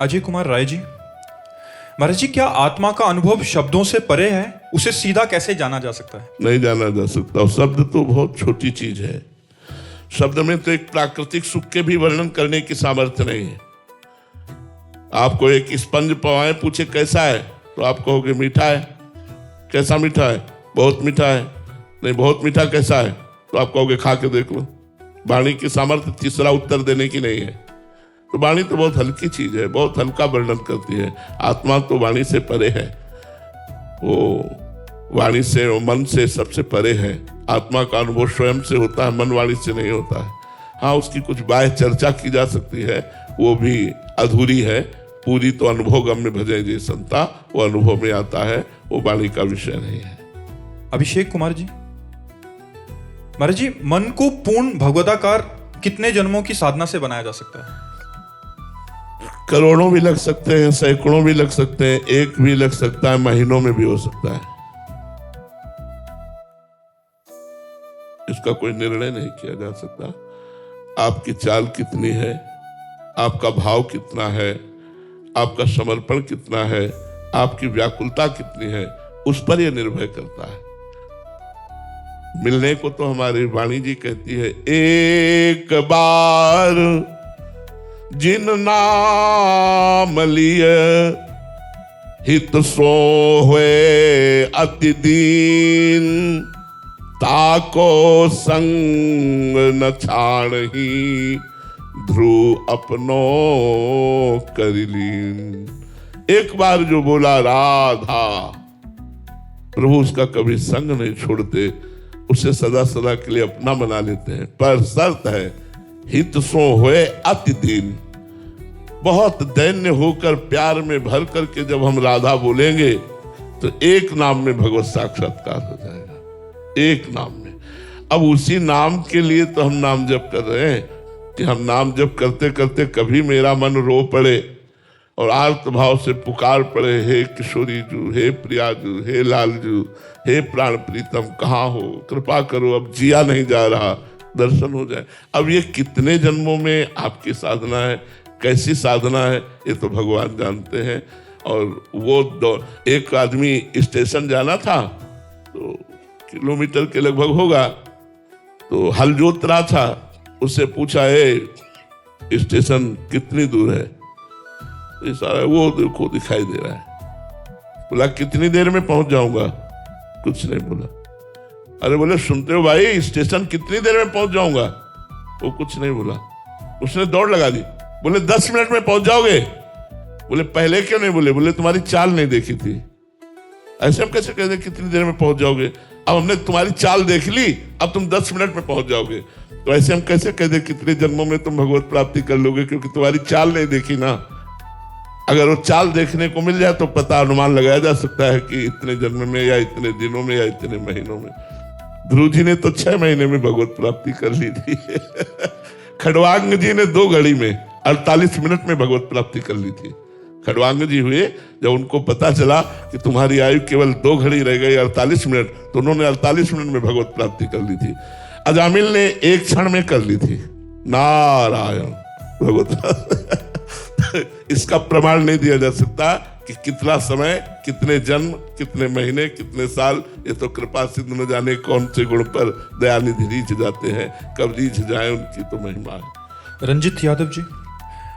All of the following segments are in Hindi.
अजय कुमार राय जी। महाराज जी, क्या आत्मा का अनुभव शब्दों से परे है? उसे सीधा कैसे जाना जा सकता है? नहीं जाना जा सकता। शब्द तो बहुत छोटी चीज है। शब्द में तो एक प्राकृतिक सुख के भी वर्णन करने की सामर्थ्य नहीं है। आपको एक स्पंज पवाएं, पूछे कैसा है, तो आप कहोगे मीठा है। कैसा मीठा है? बहुत मीठा है। नहीं, बहुत मीठा कैसा है, तो आप कहोगे खा के देख लो। वाणी की सामर्थ्य तीसरा उत्तर देने की नहीं है। तो वाणी तो बहुत हल्की चीज है, बहुत हल्का वर्णन करती है। आत्मा तो वाणी से परे है, वो वाणी से और मन से सबसे परे है। आत्मा का अनुभव स्वयं से होता है, मन वाणी से नहीं होता है। हाँ, उसकी कुछ बाह्य चर्चा की जा सकती है, वो भी अधूरी है। पूरी तो अनुभव गम्य भजे जी संता, वो अनुभव में आता है, वो वाणी का विषय नहीं है। अभिषेक कुमार जी। महाराज जी, मन को पूर्ण भगवदाकार कितने जन्मों की साधना से बनाया जा सकता है? करोड़ों भी लग सकते हैं, सैकड़ों भी लग सकते हैं, एक भी लग सकता है, महीनों में भी हो सकता है। इसका कोई निर्णय नहीं किया जा सकता। आपकी चाल कितनी है, आपका भाव कितना है, आपका समर्पण कितना है, आपकी व्याकुलता कितनी है, उस पर यह निर्भर करता है। मिलने को तो हमारी वाणी जी कहती है, एक बार जिन नाम लिय हित सो हुए अति दीन, ताको संग न छाड़ही ध्रुव अपनो करिलीन। एक बार जो बोला राधा, प्रभु उसका कभी संग नहीं छोड़ते, उसे सदा सदा के लिए अपना बना लेते हैं। पर शर्त है, हित सो हुए अति दीन। बहुत दैन्य होकर प्यार में भर करके जब हम राधा बोलेंगे तो एक नाम में भगवत साक्षात्कार हो जाएगा, एक नाम में। अब उसी नाम के लिए तो हम नाम जप कर रहे हैं कि हम नाम जप करते करते कभी मेरा मन रो पड़े और आर्त भाव से पुकार पड़े, हे किशोरी जू, हे प्रिया जू, हे लाल जू, हे प्राण प्रीतम, कहाँ हो, कृपा करो, अब जिया नहीं जा रहा, दर्शन हो जाए। अब ये कितने जन्मों में आपकी साधना है, कैसी साधना है, ये तो भगवान जानते हैं। और वो एक आदमी स्टेशन जाना था, तो किलोमीटर के लगभग होगा, तो हल जोत रहा था। उससे पूछा, है स्टेशन कितनी दूर है? सारा वो देखो दिखाई दे रहा है। बोला कितनी देर में पहुंच जाऊंगा? कुछ नहीं बोला। अरे बोले सुनते हो भाई, स्टेशन कितनी देर में पहुंच जाऊंगा? वो कुछ नहीं बोला। उसने दौड़ लगा दी, बोले 10 मिनट में पहुंच जाओगे। बोले पहले क्यों नहीं बोले? बोले तुम्हारी चाल नहीं देखी थी। ऐसे हम कैसे कहते कितनी देर में पहुंच जाओगे? अब हमने तुम्हारी चाल देख ली, अब तुम 10 मिनट में पहुंच जाओगे। तो ऐसे हम कैसे कहते कितने जन्मों में तुम भगवत प्राप्ति कर लोगे, क्योंकि तुम्हारी चाल नहीं देखी ना। अगर वो चाल देखने को मिल जाए तो पता अनुमान लगाया जा सकता है कि इतने जन्म में या इतने दिनों में या इतने महीनों में। ध्रुव जी ने तो 6 महीने में भगवत प्राप्ति कर ली थी। खड़वांग जी ने 2 घड़ी में 48 मिनट में भगवत प्राप्ति कर ली थी। खड़वांग जी हुए, जब उनको पता चला कि तुम्हारी आयु केवल 2 घड़ी रह गई 48 मिनट, तो उन्होंने 48 मिनट में भगवत प्राप्ति कर ली थी। अजामिल ने 1 क्षण में कर ली थी। नारायण भगवत। इसका प्रमाण नहीं दिया जा सकता कि कितना समय, कितने जन्म, कितने महीने, कितने साल। ये तो कृपा सिंधु न जाने कौन से गुण पर दयानिधि रीझ जाते हैं, कब रीझ जाए उनकी तो महिमा है। रंजित यादव जी।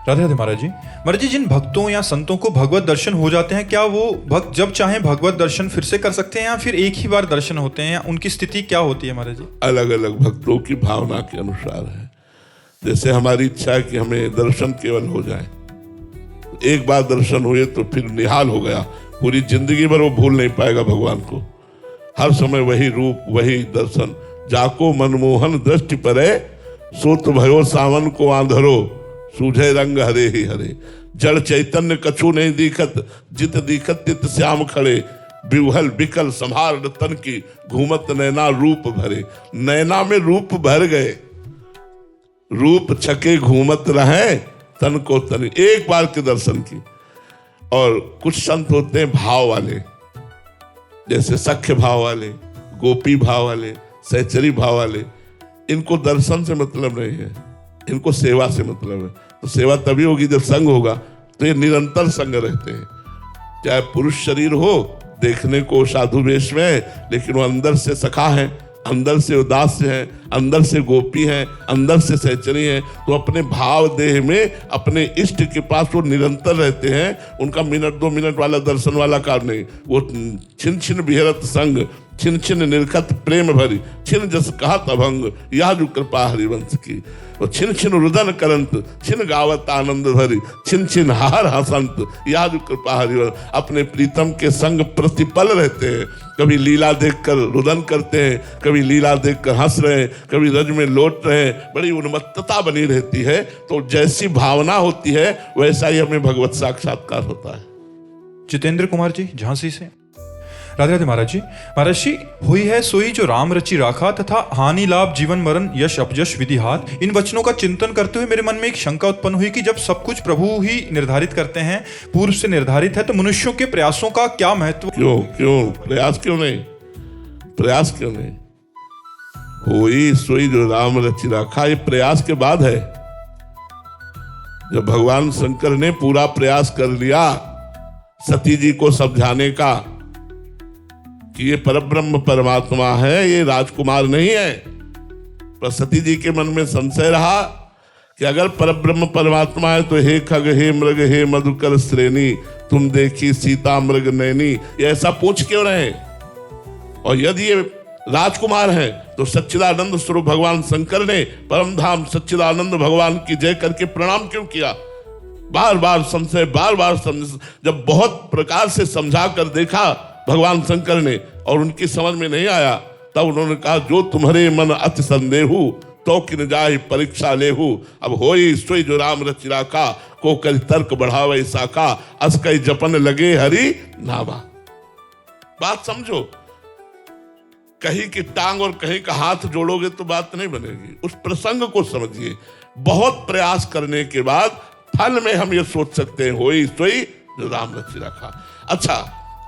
राधे राधे महाराज जी। महाराज जी, जिन भक्तों या संतों को भगवत दर्शन हो जाते हैं, क्या वो भक्त जब चाहें भगवत दर्शन फिर से कर सकते हैं, या फिर एक ही बार दर्शन होते हैं, या उनकी स्थिति क्या होती है महाराज जी? अलग अलग भक्तों की भावना के अनुसार है। जैसे हमारी इच्छा है कि हमें दर्शन केवल हो जाए, एक बार दर्शन हुए तो फिर निहाल हो गया, पूरी जिंदगी भर वो भूल नहीं पाएगा भगवान को। हर समय वही रूप, वही दर्शन। जाको मनमोहन दृष्टि परे, सोत भयो सावन को आंधरो, सूझे रंग हरे ही हरे। जड़ चैतन्य कछु नहीं दिखत, जित दिखत तित श्याम खड़े। बिवहल बिकल संहार तन की, घूमत नैना रूप भरे। नैना में रूप भर गए, रूप छके घूमत रहे, तन को तन। एक बार के दर्शन की। और कुछ संत होते हैं भाव वाले, जैसे सख्य भाव वाले, गोपी भाव वाले, सहचरी भाव वाले। इनको दर्शन से मतलब नहीं है, इनको सेवा से मतलब है। तो सेवा तभी होगी जब संग होगा, तो ये निरंतर संग रहते हैं। चाहे पुरुष शरीर हो, देखने को साधु वेश में है, लेकिन वो अंदर से सखा है, अंदर से उदास है, अंदर से गोपी है, अंदर से सहचरी है। तो अपने भाव देह में अपने इष्ट के पास वो निरंतर रहते हैं। उनका मिनट 2 मिनट वाला दर्शन वाला कार्य नहीं। वो छिन छिन बिहरत संग, छिन छिन निरखत प्रेम भरी, छिन जस कहत अभंग, यह जो कृपा हरिवंश की। वो छिन छिन रुदन करंत, छिन गावत आनंद भरी, छिन छिन हार हसंत, यह जो कृपा हरिवंश। अपने प्रीतम के संग प्रतिपल रहते हैं। कभी लीला देखकर रुदन करते हैं, कभी लीला देखकर हंस रहे हैं, कभी रज में लौट रहे हैं। बड़ी उन्मत्तता बनी रहती है। तो जैसी भावना होती है वैसा ही हमें भगवत साक्षात्कार होता है। जितेंद्र कुमार जी झांसी से। राधे राधे महाराज जी। महाराज जी, हुई है सोई जो राम रचि राखा, तथा हानि लाभ जीवन मरण यश अपयश विधि हाथ। इन वचनों का चिंतन करते हुए मेरे मन में एक शंका उत्पन्न हुई कि जब सब कुछ प्रभु ही निर्धारित करते हैं, पूर्व से निर्धारित है, तो मनुष्यों के प्रयासों का क्या महत्व? क्यों प्रयास क्यों नहीं? प्रयास क्यों नहीं? हुई सोई जो राम रचि राखा, ये प्रयास के बाद है। जब भगवान शंकर ने पूरा प्रयास कर लिया सती जी को समझाने का कि ये परब्रह्म परमात्मा है, ये राजकुमार नहीं है, पर सती जी के मन में संशय रहा कि अगर परब्रह्म परमात्मा है तो हे खग हे मृग हे मधुकर श्रेणी, तुम देखी सीता मृग नैनी, ये ऐसा पूछ क्यों रहे? और यदि ये राजकुमार है तो सच्चिदानंद स्वरूप भगवान शंकर ने परम धाम सच्चिदानंद भगवान की जय करके प्रणाम क्यों किया? बार बार संशय, बार बार संशय। जब बहुत प्रकार से समझा कर देखा भगवान शंकर ने और उनकी समझ में नहीं आया, तब उन्होंने कहा जो तुम्हारे मन अति संदेहु तो किन जाहि परीक्षा लेहु। अब होई सोई जो राम रचि राखा, को कर तर्क बढ़ावे साका, अस कई जपन लगे हरि नामा। बात समझो, कहीं की टांग और कहीं का हाथ जोड़ोगे तो बात नहीं बनेगी। उस प्रसंग को समझिए। बहुत प्रयास करने के बाद फल में हम ये सोच सकते हैं होई सोई जो राम रचि राखा। अच्छा,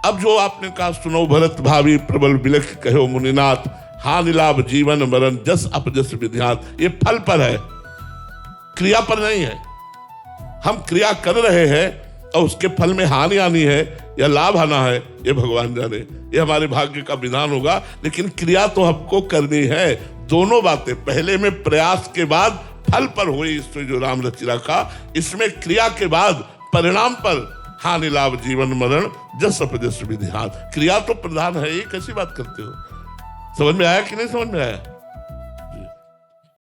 अब जो आपने कहा सुनो भरत भावी प्रबल बिलख कहो मुनिनाथ, हानि लाभ जीवन मरण जस अपजस विधियात, ये फल पर है, क्रिया पर नहीं है। हम क्रिया कर रहे हैं और उसके फल में हानि आनी है या लाभ आना है, ये भगवान जाने, ये हमारे भाग्य का विधान होगा। लेकिन क्रिया तो हमको करनी है। दोनों बातें, पहले में प्रयास के बाद फल पर हुई जो राम रचि राखा, इसमें क्रिया के बाद परिणाम पर हानि लाभ जीवन मरण जस अपजस विधि हाथ। क्रिया तो प्रधान है। ये कैसी बात करते हो? समझ में आया कि नहीं समझ में आया?